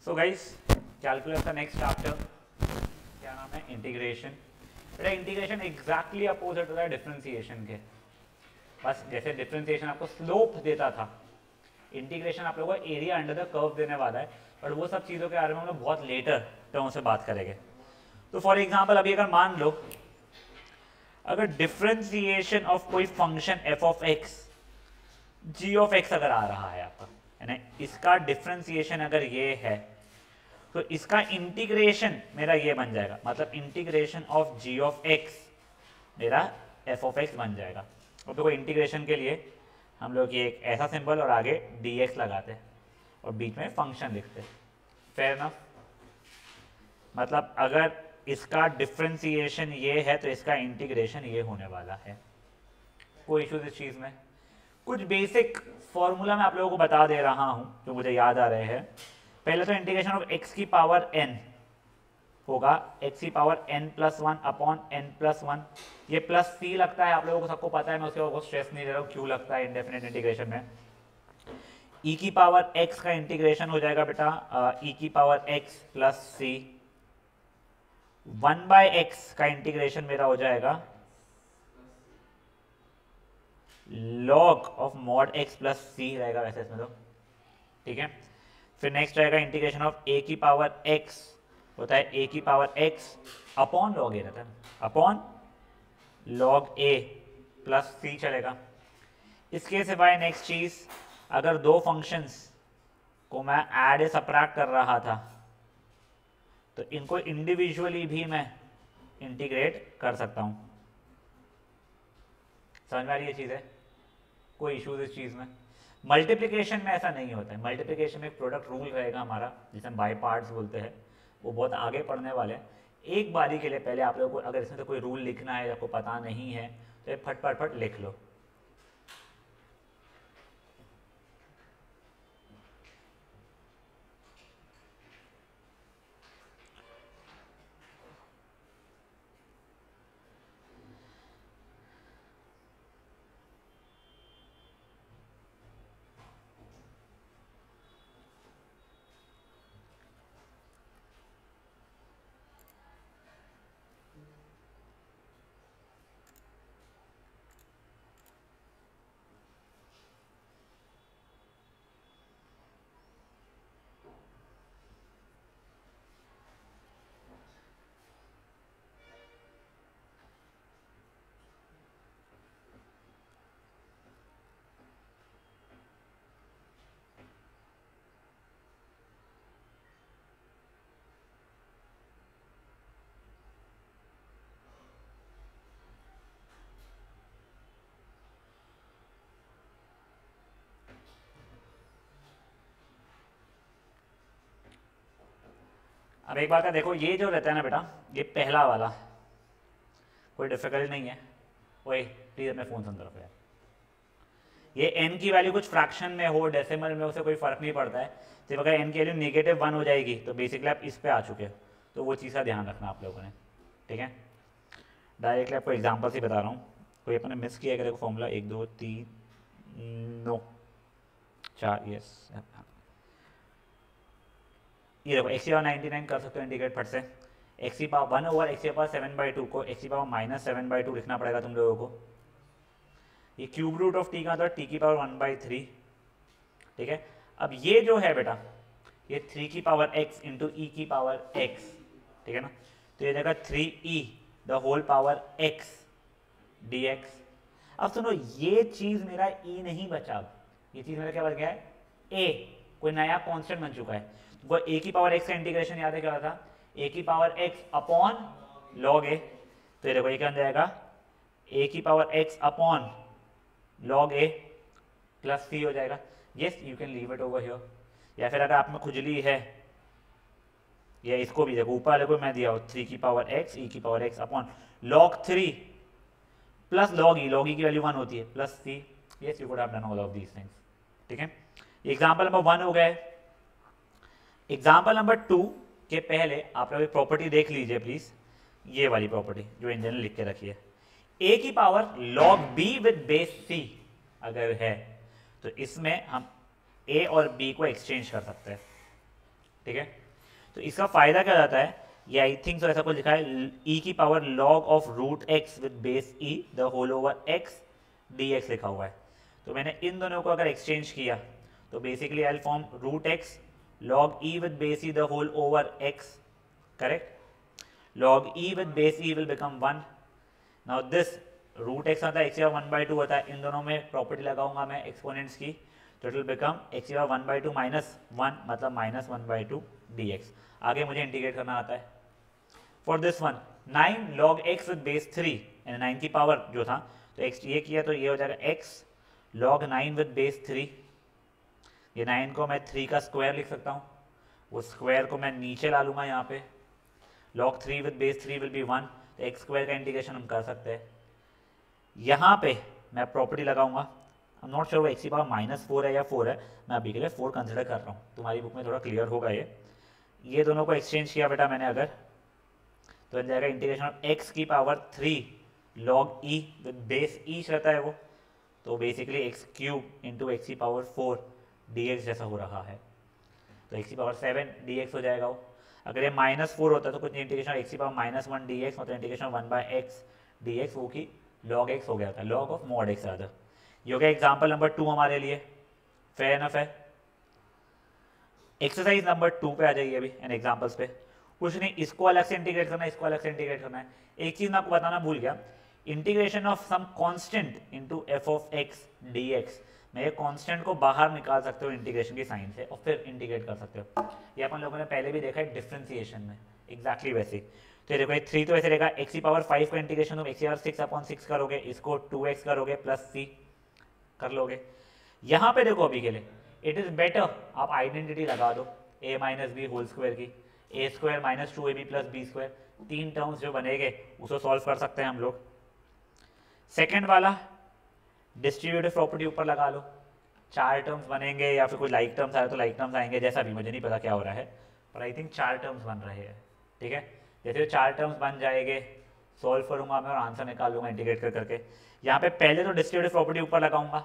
So guys, calculus का next chapter क्या नाम है? इंटीग्रेशन। बेटा इंटीग्रेशन एग्जैक्टली अपोजिट होता है डिफरेंशिएशन के। बस जैसे डिफरेंशिएशन आपको स्लोप देता था, इंटीग्रेशन आप लोगों को एरिया अंडर द कर्व देने वाला है। बट वो सब चीज़ों के बारे में हम लोग बहुत लेटर टर्म से बात करेंगे। तो फॉर एग्जाम्पल अभी अगर मान लो, अगर डिफरेंशिएशन ऑफ कोई function f of x g of x अगर आ रहा है आपका, यानी इसका डिफरेंशिएशन अगर ये है, तो इसका इंटीग्रेशन मेरा ये बन जाएगा, मतलब integration of g of x मेरा एफ ऑफ एक्स बन जाएगा। और देखो इंटीग्रेशन के लिए हम लोग ये एक ऐसा सिंबल और आगे डी एक्स लगाते हैं और बीच में फंक्शन लिखते हैं। Fair enough? मतलब अगर इसका डिफरेंशिएशन ये है तो इसका इंटीग्रेशन ये होने वाला है। कोई इश्यूज इस चीज़ में? कुछ बेसिक फॉर्मूला मैं आप लोगों को बता दे रहा हूं जो मुझे याद आ रहे हैं। पहले तो इंटीग्रेशन ऑफ एक्स की पावर एन होगा एक्स की power n plus one upon n plus one. ये प्लस सी लगता है, आप लोगों को सबको पता है, मैं उसके ऊपर स्ट्रेस नहीं दे रहा हूँ क्यों लगता है इंडेफिनिट इंटीग्रेशन में। ई की पावर एक्स का इंटीग्रेशन हो जाएगा बेटा ई की power x plus c. 1 by x का इंटीग्रेशन मेरा हो जाएगा log of mod x plus c रहेगा वैसे इसमें तो, ठीक है। फिर नेक्स्ट रहेगा इंटीग्रेशन ऑफ ए की पावर एक्स होता है ए की पावर एक्स अपॉन लॉग ए रहता है, अपॉन लॉग ए प्लस सी चलेगा। इसके सिवाय नेक्स्ट चीज, अगर दो फंक्शंस को मैं ऐड या सबट्रैक्ट कर रहा था तो इनको इंडिविजुअली भी मैं इंटीग्रेट कर सकता हूं। समझ में आ रही है चीज है? कोई इश्यूज इस चीज में? मल्टीप्लिकेशन में ऐसा नहीं होता है। मल्टीप्लिकेशन में एक प्रोडक्ट रूल रहेगा हमारा जिसे हम बाय पार्ट्स बोलते हैं, वो बहुत आगे पढ़ने वाले हैं। एक बारी के लिए पहले आप लोगों को अगर इसमें तो कोई रूल लिखना है, आपको पता नहीं है तो फट फट फट लिख लो। अब एक बात का देखो, ये जो रहता है ना बेटा, ये पहला वाला कोई डिफिकल्ट नहीं है। ओए प्लीज अपने फोन से अंदर रखो यार। ये n की वैल्यू कुछ फ्रैक्शन में हो, डेसिमल में, उसे कोई फर्क नहीं पड़ता है। सिर्फ अगर n की वैल्यू नेगेटिव 1 हो जाएगी तो बेसिकली आप इस पे आ चुके हो, तो वो चीज़ का ध्यान रखना आप लोगों ने, ठीक है। डायरेक्टली आपको एग्जाम्पल से बता रहा हूँ। कोई अपने मिस किया देखो फॉर्मूला 1 2 3 नो 4, यस। ये देखो एक्स की पावर 99 कर सकते हो इंटीग्रेट फट से। एक्स की पावर 1 ओवर एक्स की पावर 7/2 को एक्स की पावर माइनस 7/2 लिखना पड़ेगा तुम लोगों को। ये क्यूब रूट ऑफ टी का था टी की पावर 1/3, ठीक है। अब ये जो है बेटा, ये 3 की पावर x इंटू ई की पावर x, ठीक है ना। तो ये जाएगा 3e the whole power x dx। अब सुनो, ये चीज मेरा e नहीं बचा, ये चीज मेरा क्या बच गया है? a, कोई नया कांस्टेंट बन चुका है। वो a की पावर x का इंटीग्रेशन याद है क्या था? a की power x upon log a। तो ये देखो ये क्या बन जाएगा? a की power x upon log a plus c हो जाएगा। Yes, you can leave it over here. या फिर अगर आप में खुजली है, या इसको भी देखो, ऊपर वाले को मैं दिया हो 3 की पावर x e की power x upon log 3 plus log e की वैल्यू 1 होती है, plus c। Yes, you could have done all of these things, ठीक है। एग्जांपल नंबर 1 हो गए। एग्जांपल नंबर 2 के पहले आप लोग प्रॉपर्टी देख लीजिए प्लीज, ये वाली प्रॉपर्टी जो इंजन ने लिख के रखी है। a की power log b with base c अगर है तो इसमें हम a और b को एक्सचेंज कर सकते हैं, ठीक है। तो इसका फायदा क्या जाता है, ये आई थिंक तो ऐसा कुछ लिखा है e की power log of root x with base e the whole over x dx लिखा हुआ है। तो मैंने इन दोनों को अगर एक्सचेंज किया तो basically I will form root x log e with base e the whole over x, correct? log e with base e will become 1. now this root x आता है x या 1/2 होता है, इन दोनों में प्रॉपर्टी लगाऊंगा मैं एक्सपोनेंट्स की, तो इट विल बिकम x या 1/2 माइनस 1 मतलब माइनस 1/2 dx। आगे मुझे इंटीग्रेट करना आता है for this one 9 log x with base 3 यानी 9 की पावर जो था, तो x ये किया तो ये हो जाएगा x log 9 विद बेस 3, ये 9 को मैं 3 का स्क्वायर लिख सकता हूँ, वो स्क्वायर को मैं नीचे ला लूँगा यहाँ पे, log 3 with base 3 will be 1, तो एक्स स्क्वायर का इंटीग्रेशन हम कर सकते हैं। यहाँ पे मैं प्रॉपर्टी लगाऊंगा, आई एम नॉट श्योर वो एक्स की पावर -4 है या 4 है, मैं अभी के लिए 4 कंसिडर कर रहा हूँ, तुम्हारी बुक में थोड़ा क्लियर होगा ये दोनों को एक्सचेंज किया बेटा मैंने अगर, तो बन जाएगा इंटीग्रेशन ऑफ एक्स की power 3 log e with base e रहता है वो, तो basically x cube into x की पावर 4 dx जैसा हो रहा है, तो एक्स की पावर 7 dx हो जाएगा वो। अगर ये -4 होता तो कुछ इंटीग्रेशन एक्स की पावर -1 dx मतलब इंटीग्रेशन 1/x dx वो की log x हो गया था, log of mod x rather। ये हो गया एग्जाम्पल नंबर 2 हमारे लिए, फेयर इनफ है। एक्सरसाइज नंबर 2 पे आ जाइए अभी एन एग्जाम्पल्स पे, कुछ नहीं, इसको अलग से इंटीग्रेट करना है, इसको अलग से इंटीग्रेट करना है। एक चीज मैं आपको बताना भूल गया, integration of some constant into f of x dx, मैं ये कांस्टेंट को बाहर निकाल सकते हो इंटीग्रेशन की साइन से और फिर इंटीग्रेट कर सकते हो। ये अपन लोगों ने पहले भी देखा है डिफरेंशिएशन में, एग्जैक्टली वैसे। तो ये देखो ये 3 तो ऐसे रहेगा, x की पावर 5 का इंटीग्रेशन तुम x की पावर 6/6 करोगे, इसको 2x करोगे प्लस c कर लोगे। यहाँ पे देखो अभी के लिए इट इज बेटर आप आइडेंटिटी लगा दो a minus b whole square की, a square minus 2ab plus b square, 3 terms जो बनेंगे उसको सॉल्व कर सकते हैं हम लोग। सेकेंड वाला डिस्ट्रीब्यूटिव प्रॉपर्टी ऊपर लगा लो, 4 टर्म्स बनेंगे या फिर कोई लाइक टर्म्स आए तो लाइक टर्म्स आएंगे, जैसा भी मुझे नहीं पता क्या हो रहा है, पर आई थिंक 4 टर्म्स बन रहे हैं, ठीक है। जैसे 4 टर्म्स बन जाएंगे सॉल्व करूंगा मैं और आंसर निकाल लूंगा इंटीग्रेट कर करके। यहाँ पे पहले तो डिस्ट्रीब्यूटिव प्रॉपर्टी ऊपर लगाऊंगा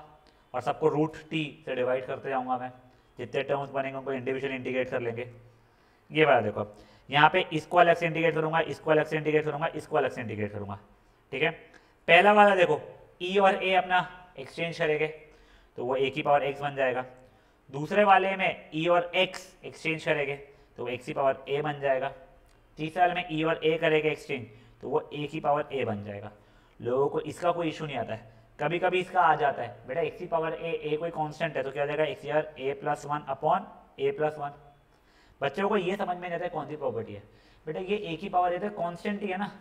और सबको रूट टी से डिवाइड करते जाऊंगा मैं, जितने टर्म्स बनेंगे उनको इंडिविजुअली इंटीग्रेट कर लेंगे। ये वाला देखो यहाँ पे इसको अलग से इंटीग्रेट करूंगा, इसको अलग से इंटीग्रेट करूंगा, इसको अलग से इंटीग्रेट करूंगा, ठीक है। पहला वाला देखो e और a अपना एक्सचेंज करेंगे तो वो a की पावर x बन जाएगा। दूसरे वाले में e और x एक्सचेंज करेंगे तो वो x की पावर a बन जाएगा। तीसरे वाले में e और a करेंगे एक्सचेंज तो वो a की पावर a बन जाएगा। लोगों को इसका कोई इशू नहीं आता है, कभी कभी इसका आ जाता है बेटा x की पावर a कोई कांस्टेंट है तो क्या हो जाएगा x यार a+1 अपॉन a+1। बच्चों को ये समझ में नहीं आता है कौन सी प्रॉपर्टी है, बेटा ये a की पावर a तो कांस्टेंट ही है ना,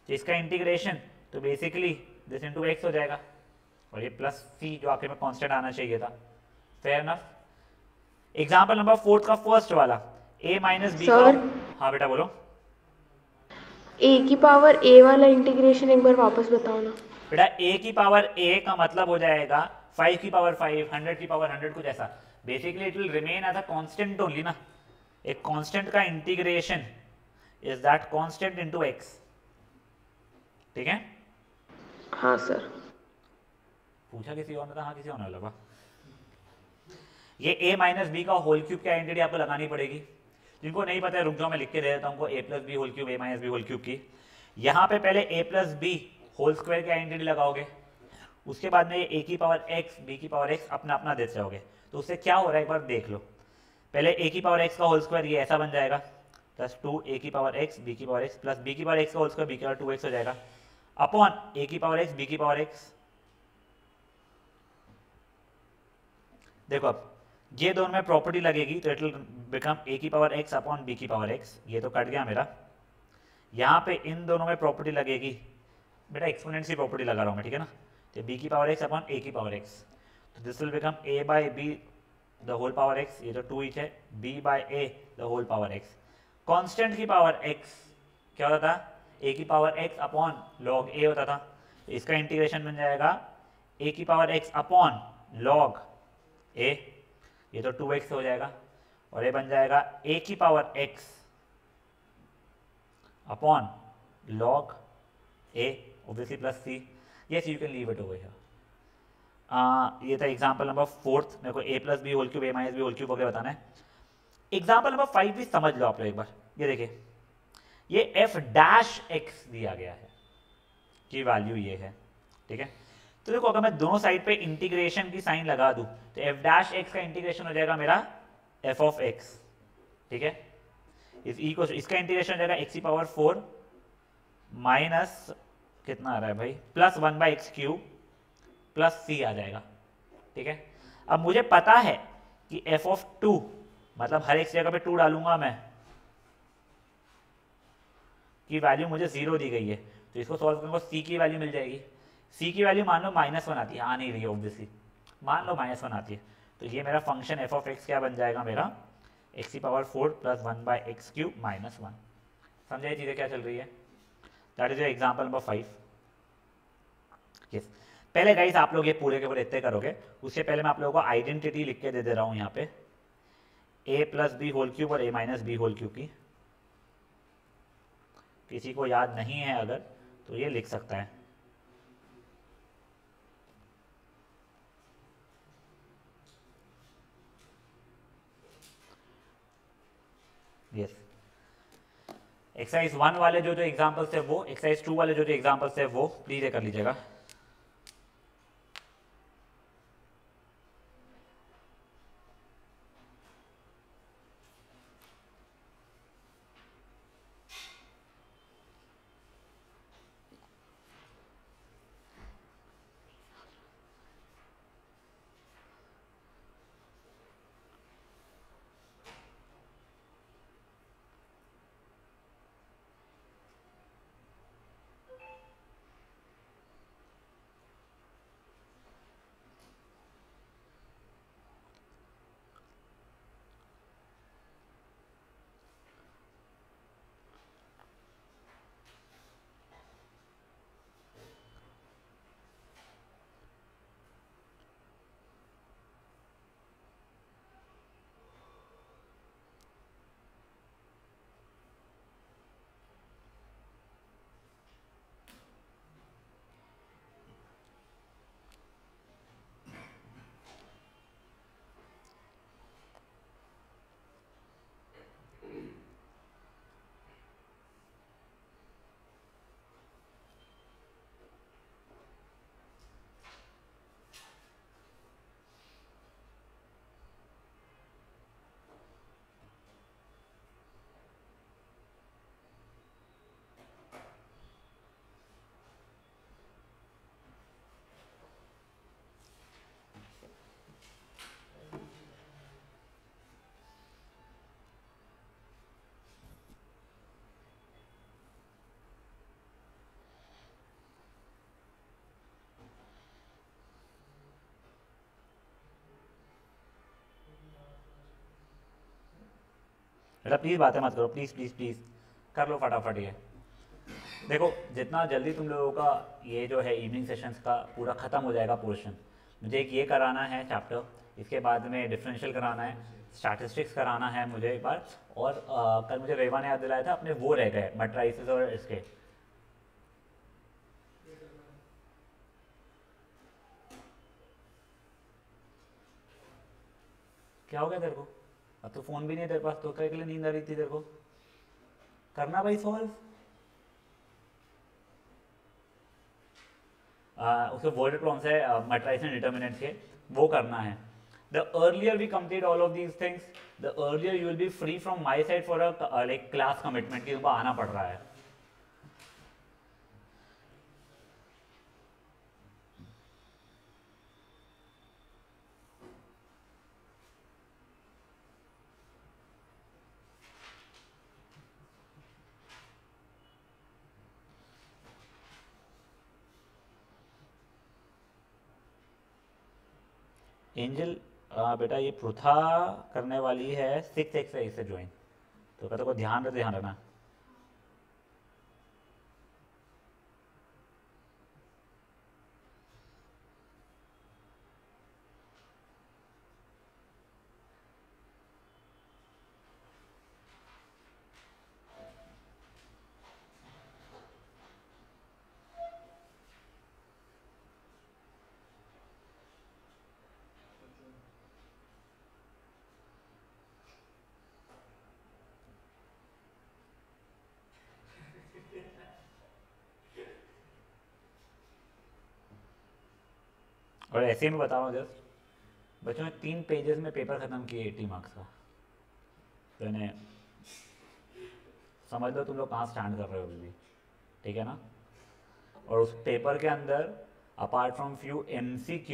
तो इसका इंटीग्रेशन तो बेसिकली दिस इनटू x हो जाएगा और ये प्लस c जो आखिर में कांस्टेंट आना चाहिए था, फेयर इनफ। एग्जांपल नंबर 4 का फर्स्ट वाला a माइनस बी का, हाँ बेटा बोलो। a की पावर a वाला इंटीग्रेशन एक बार वापस बताओ ना बेटा a की पावर a का मतलब हो जाएगा 5 की पावर 5, 100 की पावर 100 कुछ ऐसा, basically it will remain as a constant only ना, एक कांस्टेंट का integration is that constant into x, ठीक है। हाँ सर। पूछा किसी और ने था, हाँ किसी और ने लगा। ये a माइनस बी का होल क्यूब की आइडेंटिटी आपको लगानी पड़ेगी, जिनको नहीं पता है रुक जाओ मैं लिख के दे देता हूँ a plus b whole cube a minus b whole cube की। यहाँ पे पहले a plus b whole square की आइडेंटिटी लगाओगे, उसके बाद में a की पावर x b की पावर x अपना अपना देते जाओगे, तो उससे क्या हो रहा है एक बार देख लो। पहले a की पावर x का होल स्क्वायर ये ऐसा बन जाएगा प्लस 2a की पावर x b की पावर x प्लस b की पावर x का होल स्क्वायर b की पावर 2x हो जाएगा अपॉन a की पावर x b की पावर x। देखो अब ये दोनों में प्रॉपर्टी लगेगी तो इट विल बिकम a की पावर x अपॉन b की पावर x, ये तो कट गया मेरा। यहाँ पे इन दोनों में प्रॉपर्टी लगेगी, बेटा एक्सपोनेंट्स की प्रॉपर्टी लगा रहा हूँ मैं, ठीक है ना, तो b की पावर x अपॉन a की पावर x, तो this will become a by b the whole power x, ये तो 2 ईच है, b by a the whole power x। Constant की पावर x क्या होता था, a की power x upon log a होता था, तो इसका इंटीग्रेशन बन जाएगा a की power x upon log a, ये तो 2x हो जाएगा, और ये बन जाएगा a की power x upon log a obviously plus c, yes you can leave it over here। ये था एग्जांपल नंबर 4। मेरे को a plus b whole cube a minus b whole cube वगैरह बताना है। एग्जाम्पल नंबर 5 भी समझ लो आप लोग एक बार। ये देखिए, ये एफ डैश एक्स दिया गया है की वैल्यू ये है, ठीक है। तो देखो अगर मैं दोनों साइड पे इंटीग्रेशन की साइन लगा दूं तो एफ डैश एक्स का इंटीग्रेशन हो जाएगा मेरा एफ ऑफ एक्स, ठीक है। इसका इंटीग्रेशन हो जाएगा एक्स की पावर 4 माइनस कितना आ रहा है भाई, प्लस 1/x³ प्लस सी आ जाएगा, ठीक है। अब मुझे पता है कि एफ ऑफ 2 मतलब हर एक जगह पे 2 डालूंगा मैं, की वैल्यू मुझे 0 दी गई है, तो इसको सॉल्व करूंगा सी की वैल्यू मिल जाएगी। सी की वैल्यू मान लो -1 आती है, आ नहीं रही है ऑब्वियसली, मान लो -1 आती है, तो ये मेरा फंक्शन एफ ऑफ एक्स क्या बन जाएगा मेरा एक्स की पावर 4 प्लस 1/x³ -1। समझे ये चीज़ें क्या चल रही है? That is example number 5। Yes, पहले गाइस आप लोग ये पूरे के पूरे इतने करोगे, उससे पहले मैं आप लोगों को आइडेंटिटी लिख के दे रहा हूँ यहाँ पे, a plus b whole cube और a minus b whole cube की। किसी को याद नहीं है अगर तो ये लिख सकता है। यस, एक्सरसाइज 1 वाले जो एग्जांपल्स है वो, एक्सरसाइज 2 वाले जो एग्जांपल्स है वो प्लीज कर लीजिएगा। बेटा प्लीज़ बातें मत करो, प्लीज़ प्लीज़ प्लीज़ कर लो फटाफट ये। देखो जितना जल्दी तुम लोगों का ये जो है इवनिंग सेशंस का पूरा ख़त्म हो जाएगा पोर्शन, मुझे एक ये कराना है चैप्टर, इसके बाद में डिफरेंशियल कराना है, स्टैटिस्टिक्स कराना है मुझे एक बार, और कल मुझे रेवा ने याद दिलाया था अपने वो रह गए मैट्राइसिस और इसके। क्या हो गया तेरे को? अब तो फ़ोन भी नहीं है तेरे पास, तो क्या के लिए नींद आ रही थी तेरे को? करना भाई सॉल्व। उसके वर्ड प्रॉब्लम्स है मैट्राइसिस एंड डिटर्मिनेंट्स के, वो करना है। The earlier we complete all of these things, the earlier you will be free from my side for a like class commitment, की तुमको आना पड़ रहा है। एंजल बेटा ये पृथा करने वाली है 6 एक्सरसाइज से ज्वाइन, तो कहते को ध्यान रखना। और ऐसे ही मैं बता रहा हूँ जस्ट बच्चों ने 3 पेजेस में पेपर ख़त्म किए 80 मार्क्स का। तो इन्हें समझ लो तुम लोग कहाँ स्टैंड कर रहे हो अभी भी, ठीक है ना। और उस पेपर के अंदर apart from few MCQ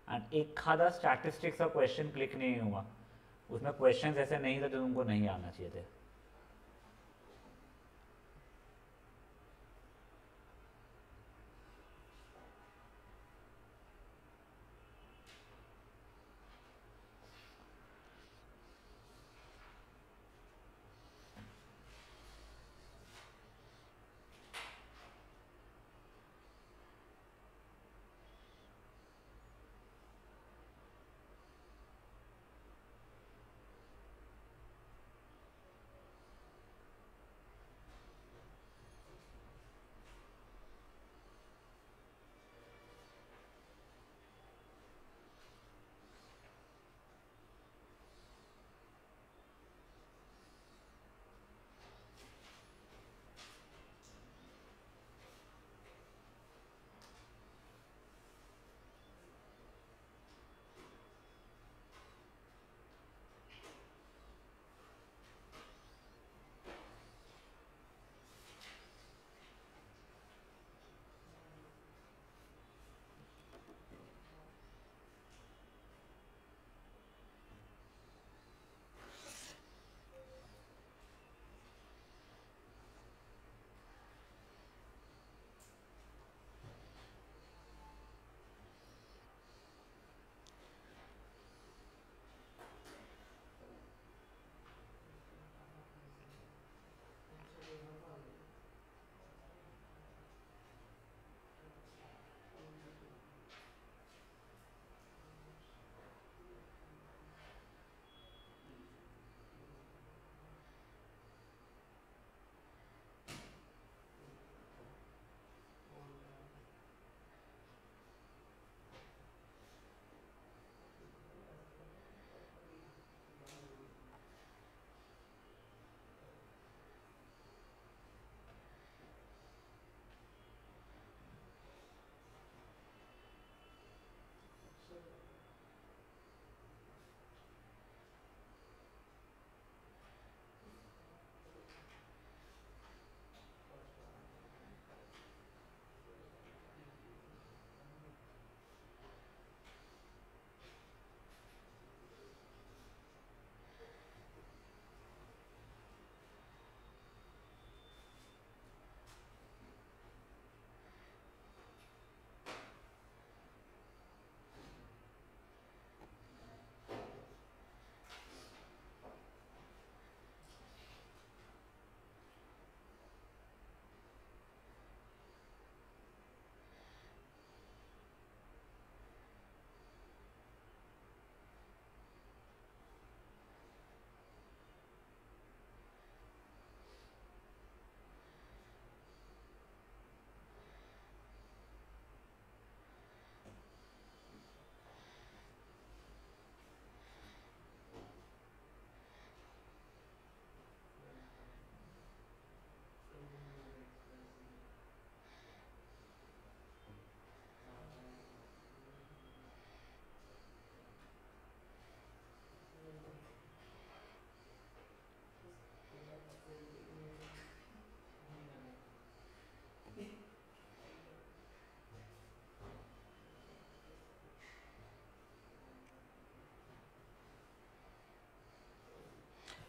and एक आधा स्टैटिस्टिक्स का क्वेश्चन क्लिक नहीं हुआ, उसमें क्वेश्चन ऐसे नहीं थे जो तुमको नहीं आना चाहिए थे।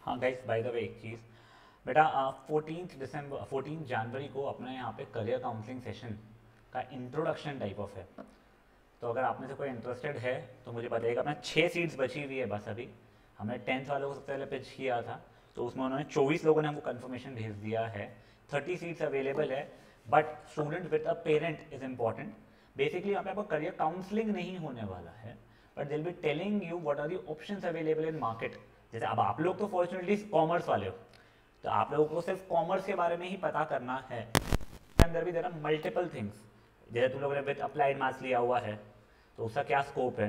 हाँ गाइस, बाय द वे एक चीज़ बेटा, 14 जनवरी को अपने यहाँ पे करियर काउंसलिंग सेशन का इंट्रोडक्शन टाइप ऑफ है। तो अगर आप में से कोई इंटरेस्टेड है तो मुझे बताइएगा। अपना 6 सीट्स बची हुई है बस अभी। हमने 10th वालों को सबसे पहले पिच किया था, तो उसमें उन्होंने 24 लोगों ने हमको कन्फर्मेशन भेज दिया है। 30 सीट्स अवेलेबल है, but student with a parent is important. Basically यहाँ पे आपको करियर काउंसलिंग नहीं होने वाला है, but will be telling you what are the options available in market. जैसे अब आप लोग तो फॉर्चुनेटली कॉमर्स वाले हो, तो आप लोगों को सिर्फ कॉमर्स के बारे में ही पता करना है। अंदर भी देर आर मल्टीपल थिंग्स। जैसे तुम लोगों ने विद अप्लाइड मैथ्स लिया हुआ है, तो उसका क्या स्कोप है,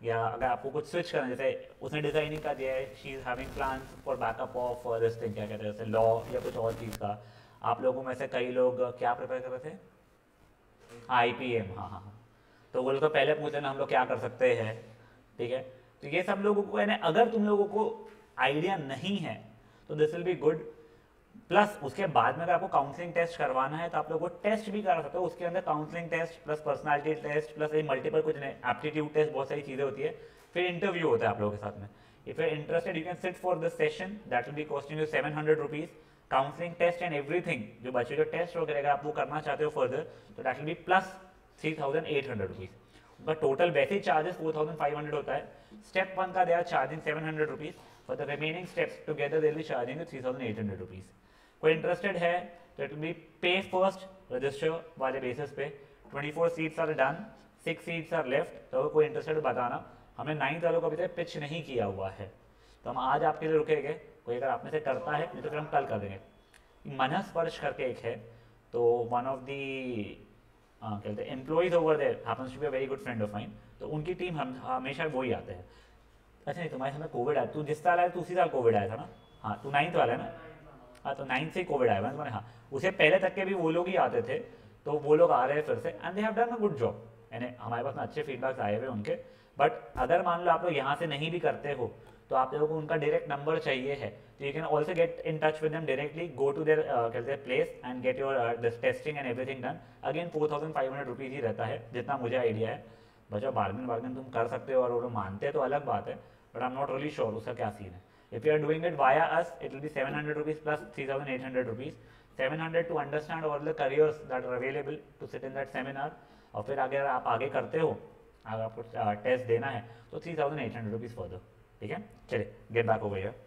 या अगर आपको कुछ स्विच करना है, जैसे उसने डिजाइनिंग का दिया है, she is having plans for backup of this thing, क्या कहते हैं जैसे लॉ या कुछ और चीज़ का। आप लोगों में से कई लोग क्या प्रिपेयर कर रहे थे, IPM, हाँ हाँ हाँ। तो वो लोग तो पहले पूछ लेना हम लोग क्या कर सकते हैं, ठीक है। तो ये सब लोगों को यानी अगर तुम लोगों को आइडिया नहीं है तो this will be good. Plus उसके बाद में अगर आपको काउंसलिंग टेस्ट करवाना है तो आप लोग वो टेस्ट भी करा सकते हो, उसके अंदर counselling test plus personality test plus multiple कुछ नहीं, एप्टीट्यूड टेस्ट, बहुत सारी चीज़ें होती है, फिर इंटरव्यू होता है आप लोगों के साथ में। If you are interested you can sit for this session, that will be costing you 700 rupees, counselling test and everything, जो बच्चे जो टेस्ट वगैरह अगर आप वो करना चाहते हो फर्दर तो that will be plus 3800 rupees. उनका टोटल वैसे ही चार्जेस 4500 होता है। स्टेप 1 का they are charging 700 rupees, for the remaining steps together they will be charging 3800 rupees. कोई इंटरेस्टेड है तो इट विल बी पे फर्स्ट रजिस्टर वाले बेसिस पे। 24 seats are done, 6 seats are left, तो कोई इंटरेस्टेड बताना। हमने 9th वालों को अभी तक पिच नहीं किया हुआ है, तो हम आज आपके लिए रुकेंगे। कोई अगर आप में से करता है नहीं तो फिर हम कल कर देंगे। मनस्पर्श करके एक है, तो वन ऑफ दी कहते हैं employees over there happens to be a very good friend of mine, तो उनकी टीम हम हमेशा वही आते हैं। अच्छा नहीं, तुम्हारे समय कोविड आया, तू जिस साल आया तू उसी साल कोविड आया था ना? हाँ, तू 9th वाला है ना? हाँ, तो 9th से ही कोविड आया था तुम्हारे। हाँ, उसे पहले तक के भी वो लोग ही आते थे, तो वो लोग आ रहे हैं फिर से and they have done a good job. यानी हमारे पास में अच्छे फीडबैक्स आए हुए उनके। बट अगर मान लो आप लोग यहाँ से नहीं भी करते हो तो आप लोगों को उनका डायरेक्ट नंबर चाहिए है, तो you can also get in touch with them directly, go to there कहते हैं place and get your this testing and everything done. Again 4500 rupees ही रहता है जितना मुझे आइडिया है। बच्चों बार्गेन तुम कर सकते हो और वो लोग मानते हैं तो अलग बात है, but I am not really sure उसका क्या सीन है। If you are doing it via us, it will be 700 rupees plus 3800 rupees. 700 to understand all the careers that are available to sit in that seminar. और फिर अगर आप आगे करते हो, अगर आपको टेस्ट देना है तो 3800 रुपीज़ फॉर दो, ठीक है। चलिए गेट बैक ओवर हियर।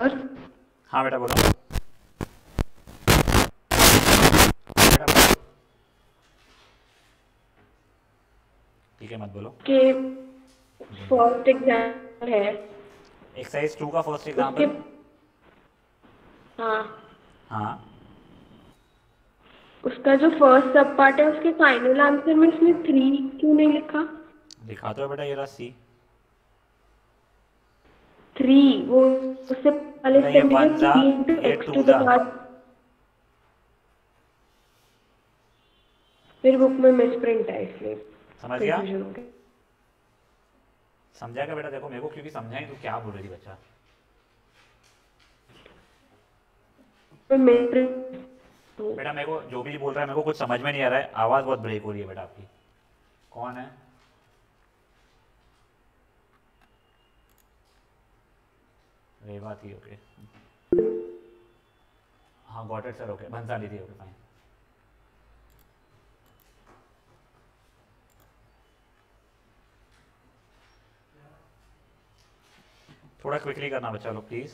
हाँ बेटा बोलो, बेटा बोलो, ठीक है मत बोलो। के फर्स्ट एग्जाम्पल है एक्सरसाइज 2 का फर्स्ट उसके। एग्जाम्पल। हाँ, हाँ उसका जो फर्स्ट सब पार्ट है उसके फाइनल आंसर में इसने 3 क्यों नहीं लिखा? लिखा तो है बेटा, ये रहा सी। 3 वो उससे पहले बेटा ये स्टेप लिखा 1 कि था, b into ये x 2 to the था। पावर। मेरी बुक में मिसप्रिंट है इसलिए समझ गया? कंफ्यूजन हो गया। समझा क्या बेटा? देखो मेरे को क्योंकि समझा ही, तू क्या बोल रही थी बच्चा? मिसप्रिंट। बेटा मेरे को जो भी बोल रहा है मेरे को कुछ समझ में नहीं आ रहा है, आवाज़ बहुत ब्रेक हो रही है बेटा आपकी। कौन है? रेवा थी, ओके। हाँ got it sir, okay. Bhansali थी, ओके फाइन। थोड़ा क्विकली करना बच्चा लोग please.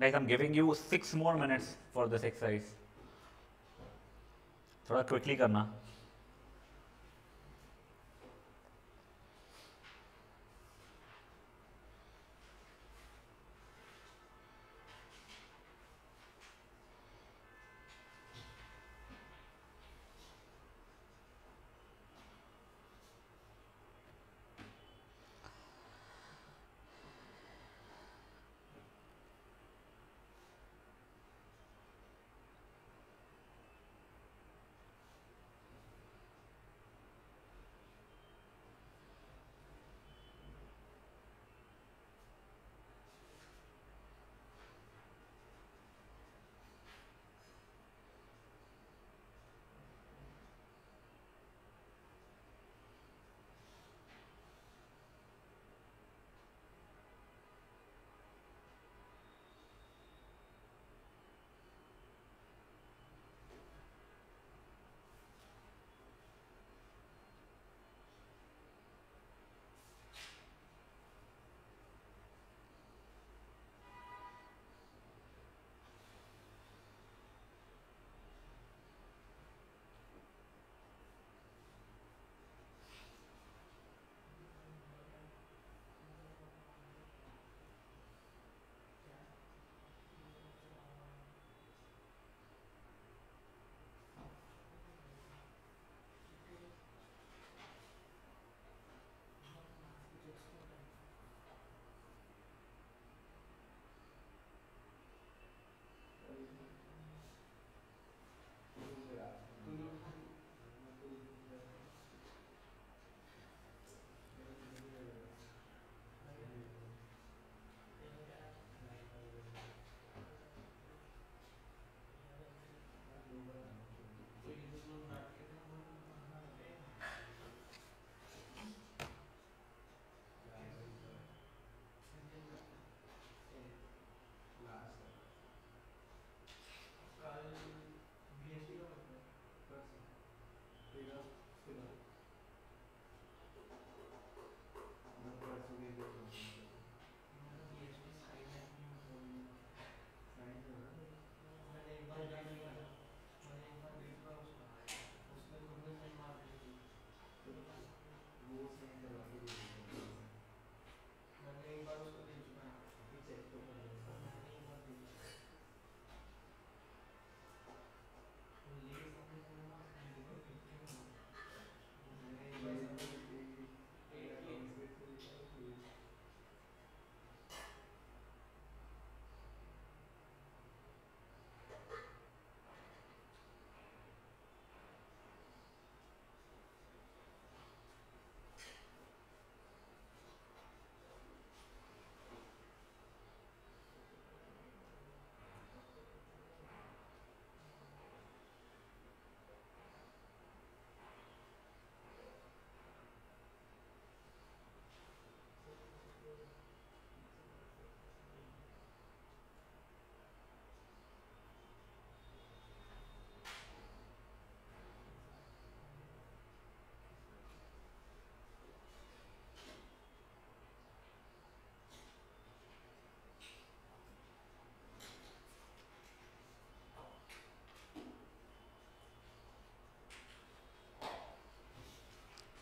Guys, I'm giving you 6 more minutes for this exercise. थोड़ा क्विकली करना.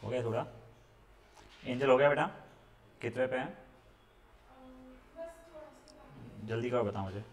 हो गया थोड़ा. एंजल हो गया बेटा? कितने पे हैं? जल्दी करो, बताओ मुझे.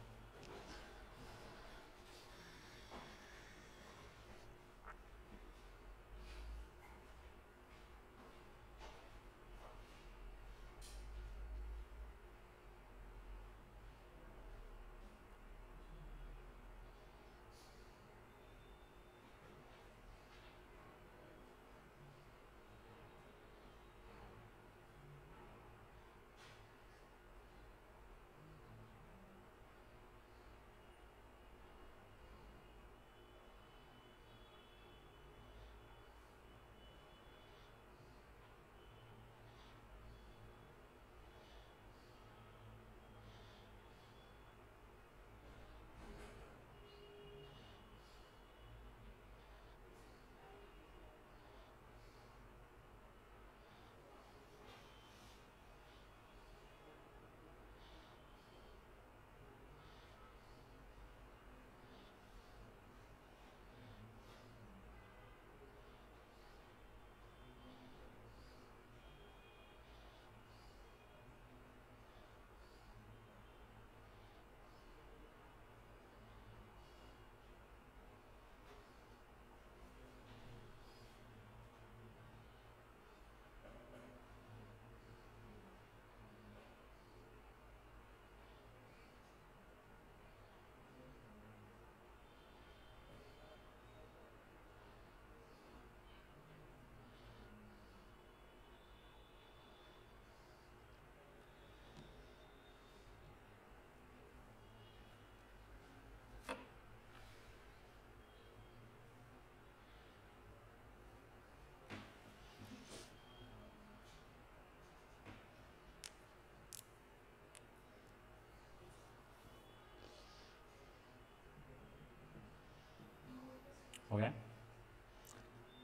हो गया?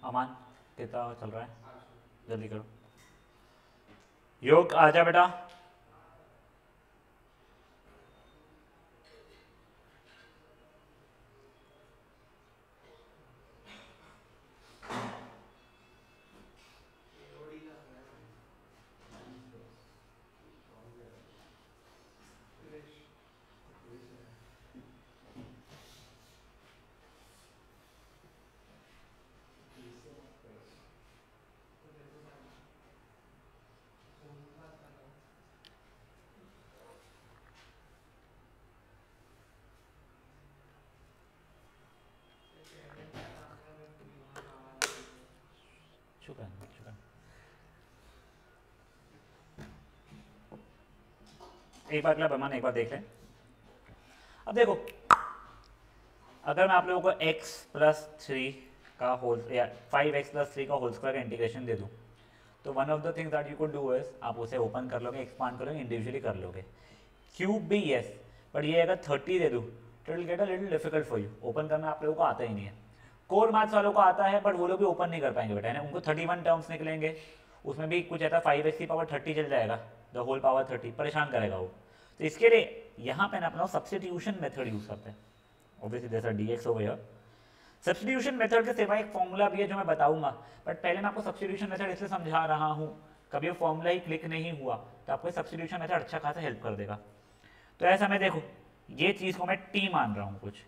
अमान कितना चल रहा है? जल्दी करो। योग आजा बेटा। एक बार क्लब अमान एक बार देख लें। अब देखो, अगर मैं आप लोगों को x प्लस 3 का होल या 5x प्लस 3 का होल स्क्वायर का इंटीग्रेशन दे दूं, तो one of the things that you could do is आप उसे ओपन कर लोगे, एक्सपांड करोगे, इंडिविजुअली कर लोगे। क्यूब भी यस, बट ये अगर 30 दे दूं तो it will get a little difficult for you. Open करना आप लोगों को आता ही नहीं है। कोर मैथ्स वालों को आता है, बट वो लोग भी ओपन नहीं कर पाएंगे बेटा, है उनको 31 टर्म्स निकलेंगे, उसमें भी कुछ ऐसा 5x की पावर 30 चल जाएगा, द होल पावर 30, परेशान करेगा वो। तो इसके लिए यहाँ पे ना अपना सब्स्टिट्यूशन मेथड यूज करते हैं। ऑब्वियसली जैसा dx over here, substitution method के सिवा एक फॉर्मूला भी है जो मैं बताऊंगा, बट पहले मैं आपको सब्स्टिट्यूशन मेथड इसलिए समझा रहा हूँ, कभी वो फॉर्मूला ही क्लिक नहीं हुआ तो आपको सब्स्टिट्यूशन मेथड अच्छा खासा हेल्प कर देगा। तो ऐसा मैं देखो, ये चीज़ को मैं t मान रहा हूँ कुछ,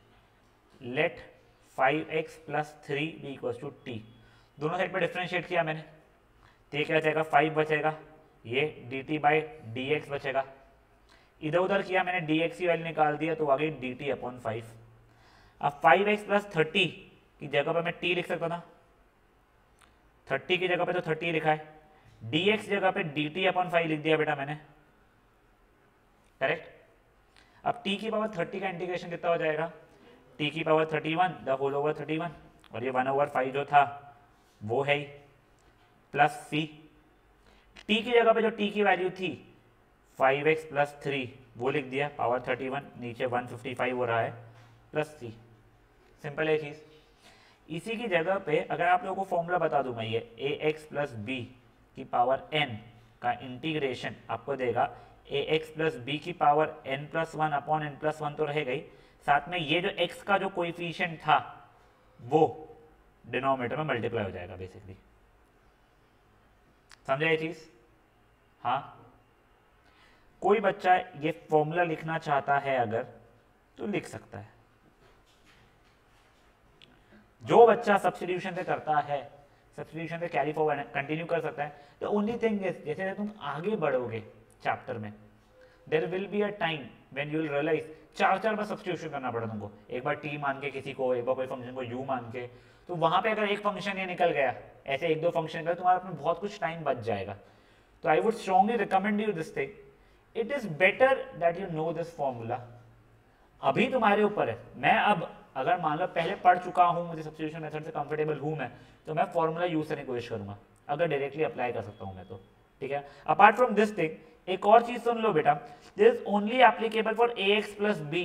let 5x plus 3 be equal to t. दोनों साइड पर डिफ्रेंशिएट किया मैंने, तो ये क्या बचेगा, 5 बचेगा, ये dt बाई dx बचेगा। इधर उधर किया मैंने, dx की वैल्यू निकाल दिया तो आ गई dt अपॉन 5। अब 5x प्लस 30 की जगह पर मैं t लिख सकता था, 30 की जगह पे तो 30 लिखा है, dx जगह पे dt अपॉन 5 लिख दिया बेटा मैंने, करेक्ट। अब t की पावर 30 का इंटीग्रेशन कितना हो जाएगा, t की पावर 31 द होल ओवर 31, और ये 1 ओवर 5 जो था वो है ही, प्लस c, t की जगह पे जो t की वैल्यू थी 5x प्लस 3 वो लिख दिया, पावर 31, नीचे 155 हो रहा है, प्लस c। सिंपल है चीज़। इसी की जगह पे अगर आप लोगों को फॉर्मूला बता दूं मैं, ये ax प्लस बी की पावर n का इंटीग्रेशन आपको देगा ax प्लस बी की power n plus 1 upon n plus 1 तो रहेगा ही, साथ में ये जो x का जो कोएफिशिएंट था वो डिनोमिनेटर में मल्टीप्लाई हो जाएगा बेसिकली। समझा ये चीज? हाँ, कोई बच्चा ये फॉर्मूला लिखना चाहता है अगर तो लिख सकता है। जो बच्चा सब्स्टिट्यूशन से करता है, सब्स्टिट्यूशन से कैरी फॉरवर्ड कंटिन्यू कर सकता है। द ओनली थिंग इज, जैसे तुम आगे बढ़ोगे चैप्टर में, there will be a time when you will realise 4 बार सब्स्टिट्यूशन करना पड़ा तुमको, एक बार टी मान के किसी को, एक बार कोई फंक्शन को यू मान के, तो वहां पे अगर एक फंक्शन ये निकल गया, ऐसे 1-2 फंक्शन का, तुम्हारे अपने बहुत कुछ टाइम बच जाएगा। तो I would strongly recommend you this thing, it is better that you know this formula. अभी तुम्हारे ऊपर है, मैं अब अगर मान लो पहले पढ़ चुका हूं, मुझे सब्स्टिट्यूशन मेथड से कंफर्टेबल हूं मैं, तो मैं फॉर्मूला यूज करने की कोशिश करूंगा, अगर डायरेक्टली अप्लाई कर सकता हूं मैं तो, ठीक है। अपार्ट फ्रॉम दिस थिंग, एक और चीज सुन लो बेटा, this is only applicable for ax plus b,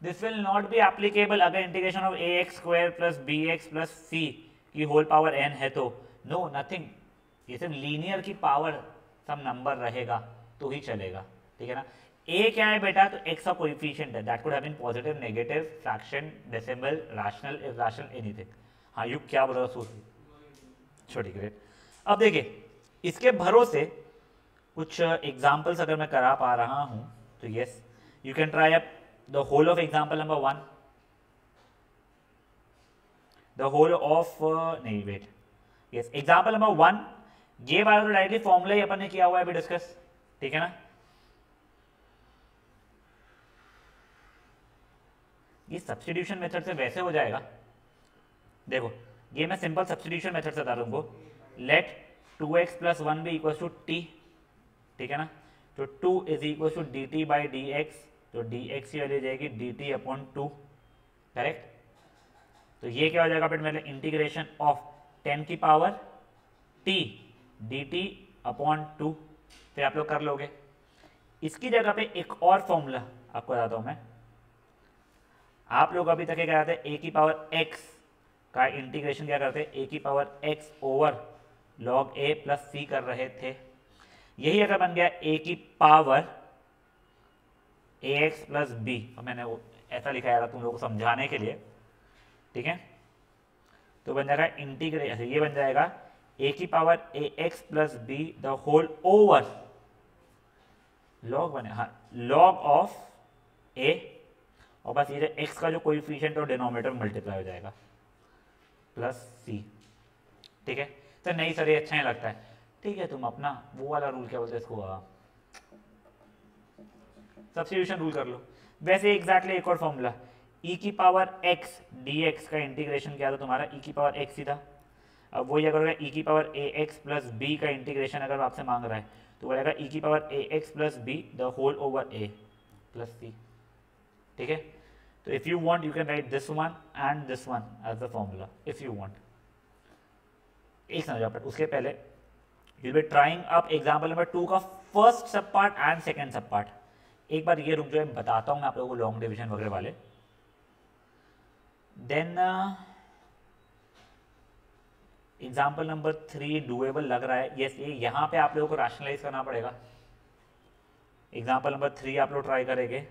this will not be applicable अगर integration of ax square plus bx plus c की होल पावर n है तो, नो नथिंग, ये सिर्फ लीनियर की पावर सम नंबर रहेगा तो ही चलेगा, ठीक है ना। a क्या है बेटा, तो x का कोएफिशिएंट है, that could have been positive, negative, fraction, decimal, rational, irrational, anything. हाँ यू क्या बोल रहा हो, छोटी ग्रेट। अब देखिए इसके भरोसे कुछ एग्जांपल्स अगर मैं करा पा रहा हूं तो yes, you can try up the whole of example number 1, the whole of नहीं वेट, यस एग्जांपल नंबर 1, ये वाला तो डायरेक्टली फॉर्मूला ही अपन ने किया हुआ है अभी डिस्कस, ठीक है ना। ये सब्स्टिट्यूशन मेथड से वैसे हो जाएगा, देखो ये मैं सिंपल सब्स्टिट्यूशन मेथड से बता रहा हूँ, let 2x plus 1 be equal to t, ठीक है ना। तो 2 is equal to d t by d x, तो डी एक्स की वैल्यू जाएगी डी टी अपॉन 2, करेक्ट। तो ये क्या हो जाएगा बेटा मेरे, इंटीग्रेशन ऑफ 10 की power T D t upon 2, फिर आप लोग कर लोगे। इसकी जगह पे एक और फॉर्मूला आपको बताता हूं मैं, आप लोग अभी तक क्या करते हैं, ए की पावर एक्स का इंटीग्रेशन क्या करते हैं, ए की पावर एक्स ओवर लॉग ए प्लस सी कर रहे थे। यही अगर बन गया ए की power a x plus B, और मैंने वो ऐसा लिखा था तुम लोगों को समझाने के लिए, ठीक है, तो बन जाएगा इंटीग्रेशन, ये बन जाएगा ए की power a x plus b the whole over log बने, हाँ लॉग ऑफ ए, और बस ये एक्स का जो कोएफिशिएंट और डिनोमिनेटर मल्टीप्लाई हो जाएगा प्लस सी, ठीक है। तो नहीं सर ये अच्छा नहीं लगता है, ठीक है, तुम अपना वो वाला रूल क्या बोलते हैं इसको, सब्स्टिट्यूशन रूल कर लो। वैसे एग्जैक्टली एक और फॉर्मूला, ई की पावर एक्स डी एक्स का इंटीग्रेशन क्या था तुम्हारा, ई की पावर एक्स ही था। अब वही अगर होगा ई की power a x plus b का इंटीग्रेशन अगर आपसे मांग रहा है तो बोलेगा ई की power a x plus b the whole over a plus c, ठीक है। तो if you want you can write this one and this one as the formula if you want. एक समझो, पर उसके पहले you will be trying up example number 2 का first sub part and second सब पार्ट। एक बार ये रुक जाओ, मैं बताता हूँ मैं आप लोगों को लॉन्ग डिवीजन वगैरह वाले। देन एग्जाम्पल नंबर 3 डुएबल लग रहा है, यस ये यहाँ पे आप लोगों को रैशनलाइज करना पड़ेगा। एग्जाम्पल नंबर 3 आप लोग ट्राई करेंगे,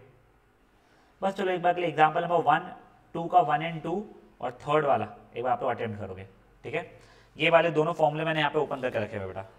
बस चलो एक बार के लिए एग्जाम्पल नंबर 1 2 का 1 एंड 2 और थर्ड वाला एक बार आप लोग अटेम्प्ट करोगे, ठीक है। ये वाले दोनों फॉर्मूले मैंने यहाँ पे ओपन करके रखे हुए बेटा।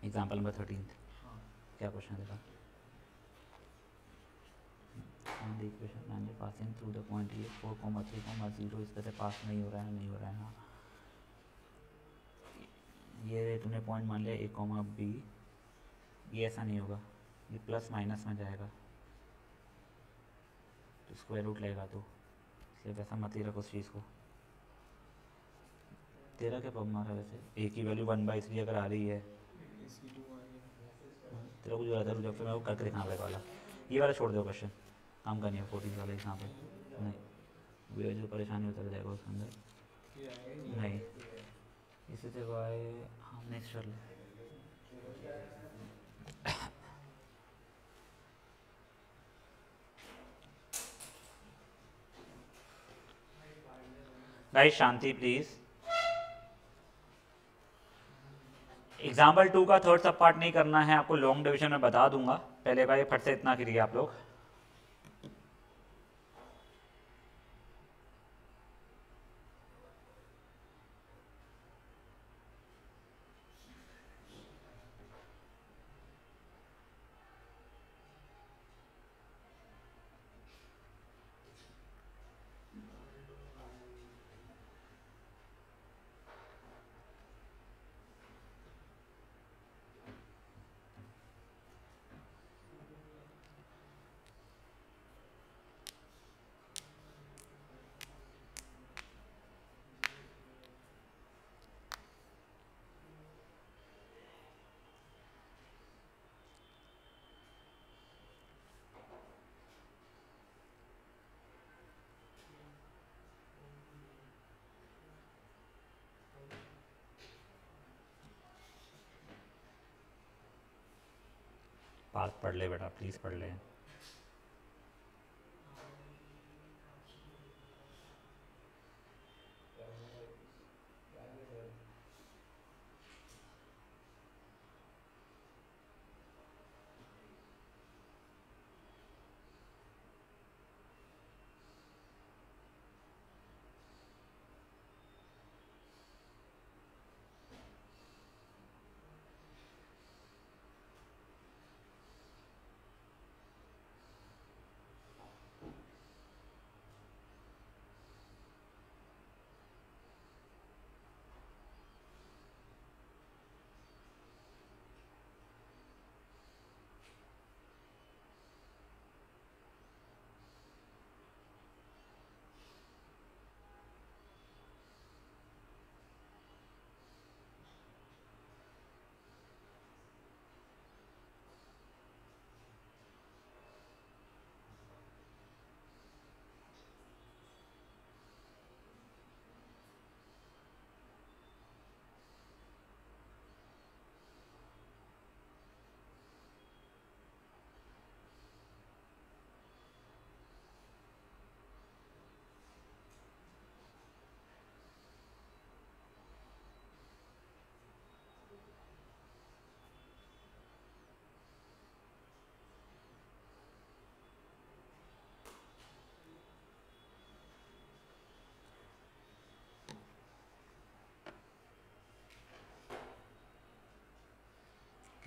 एग्जाम्पल नंबर 13 क्या क्वेश्चन है देखा, the equation and passing through the point ये 4,3,0 इस तरह से पास नहीं हो रहा है, हाँ ये तुमने पॉइंट मान लिया ए कॉमा बी, ये ऐसा नहीं होगा, ये प्लस माइनस में जाएगा तो स्क्वायर रूट लगेगा, तो इसलिए वैसा मत ही रखो उस चीज़ को। तेरा क्या प्रॉब्लम आ रहा है वैसे, ए की वैल्यू 1/3 अगर आ रही है, तेरा कुछ ज़्यादा रुझान, फिर मैं वो करके दिखाना पड़ेगा वाला, ये वाला छोड़ दो क्वेश्चन, काम का नहीं है 14 वाला एग्जाम्पल, नहीं जो परेशानी होता जाएगा उसके अंदर, नहीं इसी से वाई हम नेक्स्ट कर लें। Guys Shanti please. एग्जाम्पल 2 का थर्ड सब पार्ट नहीं करना है आपको, लॉन्ग डिवीजन में बता दूंगा, पहले का ये फट से इतना करिए आप लोग। पास पढ़ ले बेटा, प्लीज़ पढ़ ले।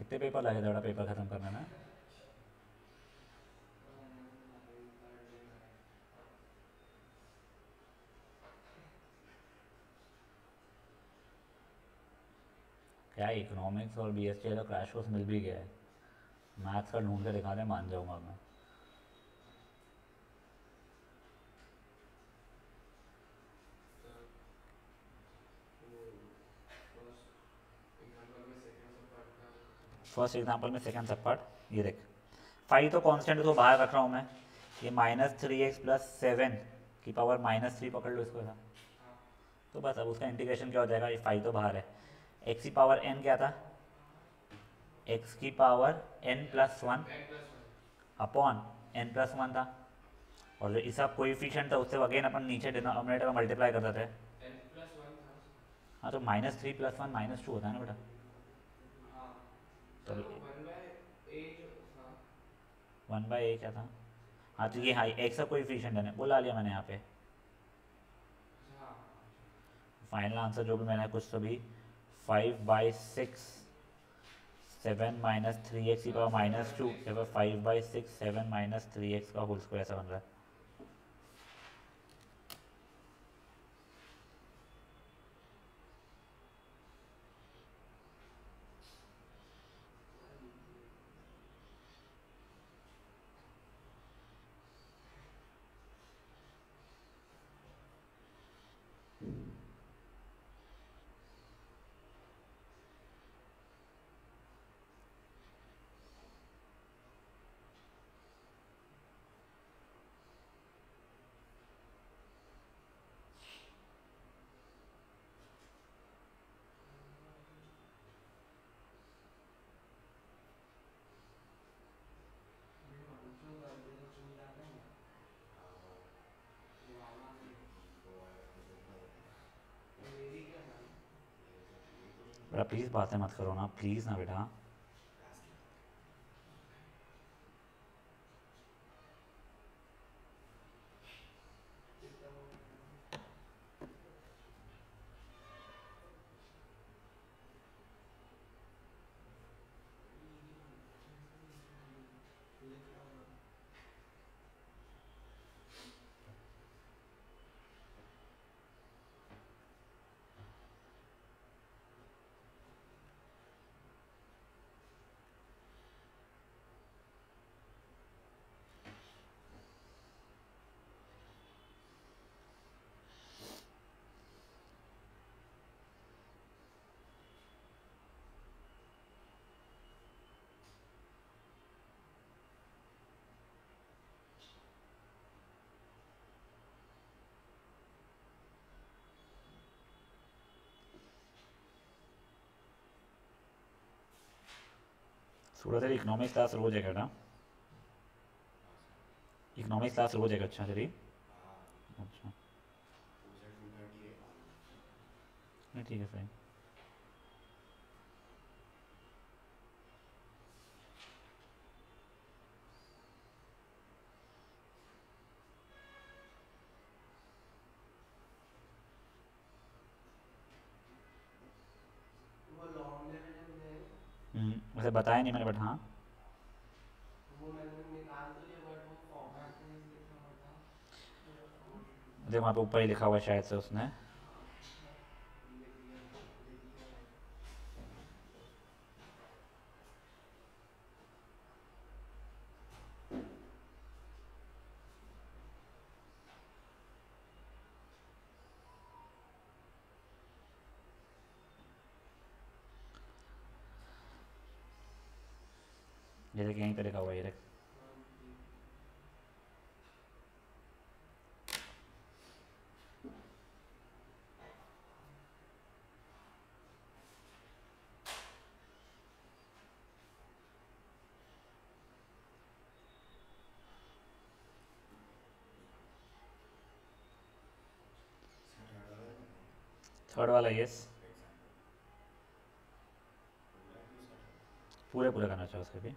कितने पेपर लगे थे बड़ा पेपर ख़त्म करने में? क्या इकोनॉमिक्स और बीएसटी का क्रैश कोर्स मिल भी गया है, मैथ्स का ढूंढ के दिखा दे मान जाऊंगा मैं। फर्स्ट एग्जांपल में सेकंड सब पार्ट ये देख, फाइव तो कांस्टेंट को बाहर रख रहा हूँ मैं, ये -3x+7 की पावर -3 पकड़ लो इसको था, तो बस अब उसका इंटीग्रेशन क्या हो जाएगा, ये फाइव तो बाहर है, x की पावर n क्या था, x की पावर n+1 अपॉन n+1 था, और जो इसका कोएफिशिएंट था उससे अगेन अपन नीचे डिनोमिनेटर में मल्टीप्लाई कर देते हैं। हाँ तो -3+1 -2 होता है ना बेटा, तो 1/a क्या था, हाँ तो ये हाँ x का कोएफिशिएंट है, वो ला लिया मैंने यहाँ पे। फाइनल आंसर जो भी मैंने कुछ तो भी 5/6 7 -3x की पावर -2 या फिर 5/6 7 -3x का होल स्क्वायर ऐसा बन रहा है। बेटा प्लीज़ बातें मत करो ना, प्लीज़ ना बेटा। सूरज तेरी इकोनॉमिक्स क्लास रोज है बेटा, इकोनॉमिक्स क्लास रोज है अच्छा तेरी? अच्छा नहीं ठीक है सही। वैसे बताया नहीं मैंने बट हाँ देखो वहाँ पे ऊपर ही लिखा हुआ है शायद से उसने। ये देख यहीं पे लिखा हुआ है, ये देख। थर्ड वाला यस, पूरे पूरे करना चाहो उसके भी।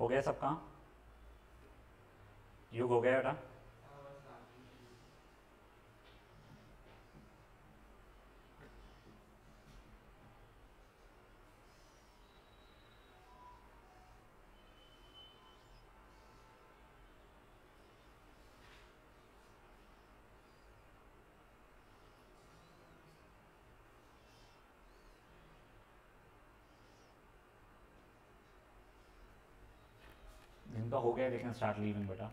हो गया सबका? युग हो गया बेटा? दिन तो हो गया लेकिन स्टार्ट लीविंग बेटा.